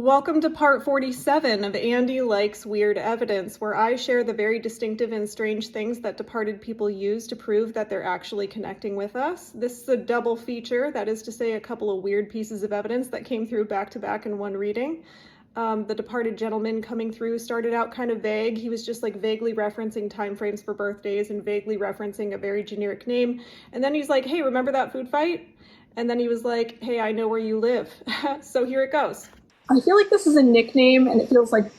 Welcome to part 47 of Andy Likes Weird Evidence, where I share the very distinctive and strange things that departed people use to prove that they're actually connecting with us. This is a double feature, that is to say a couple of weird pieces of evidence that came through back to back in one reading. The departed gentleman coming through started out kind of vague. He was just like vaguely referencing time frames for birthdays and vaguely referencing a very generic name. And then he's like, hey, remember that food fight? And then he was like, hey, I know where you live. So here it goes. I feel like this is a nickname, and it feels like,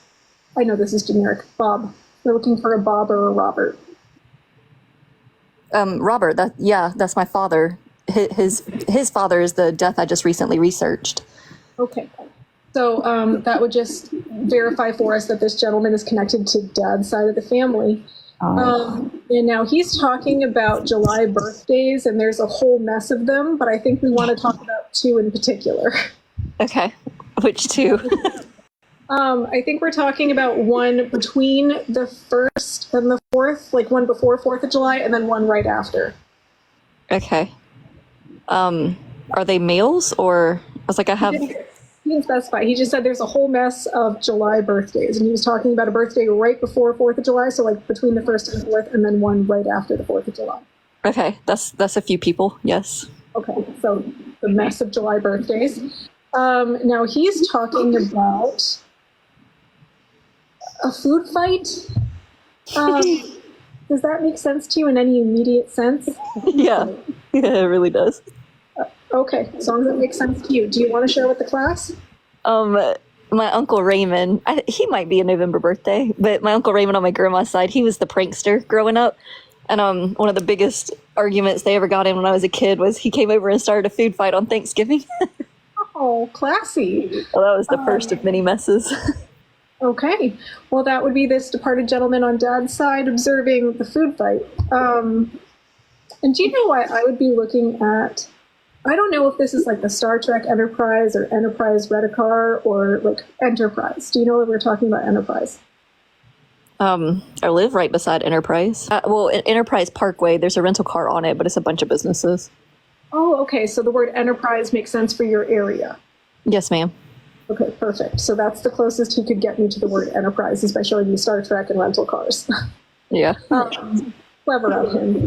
I know this is generic, Bob. We're looking for a Bob or a Robert. Robert, that's my father. His father is the death I just recently researched. Okay. So that would just verify for us that this gentleman is connected to Dad's side of the family. And now he's talking about July birthdays, and there's a whole mess of them, but I think we want to talk about two in particular. Okay. Which two? I think we're talking about one between the 1st and the 4th, like one before 4th of July, and then one right after. Okay. Are they males or? I was like, I have. He didn't specify. He just said there's a whole mess of July birthdays, and he was talking about a birthday right before 4th of July, so like between the 1st and 4th, and then one right after the 4th of July. Okay, that's a few people. Yes. Okay, so the mess of July birthdays. Now he's talking about a food fight. Does that make sense to you in any immediate sense? Yeah, it really does. Okay, as long as it makes sense to you. Do you want to share with the class? My Uncle Raymond, he might be a November birthday, but my Uncle Raymond on my grandma's side, he was the prankster growing up. And one of the biggest arguments they ever got in when I was a kid was he came over and started a food fight on Thanksgiving. Oh, classy. Well, that was the first of many messes. Okay. Well, that would be this departed gentleman on Dad's side observing the food fight. And do you know what I would be looking at? I don't know if this is like the Star Trek Enterprise or Enterprise Rent-A-Car or like Enterprise. Do you know if we're talking about Enterprise? I live right beside Enterprise. Enterprise Parkway, there's a rental car on it, but it's a bunch of businesses. Oh, okay. So the word enterprise makes sense for your area. Yes, ma'am. Okay, perfect. So that's the closest he could get me to the word enterprise is by showing me Star Trek and rental cars. Yeah. Clever of him.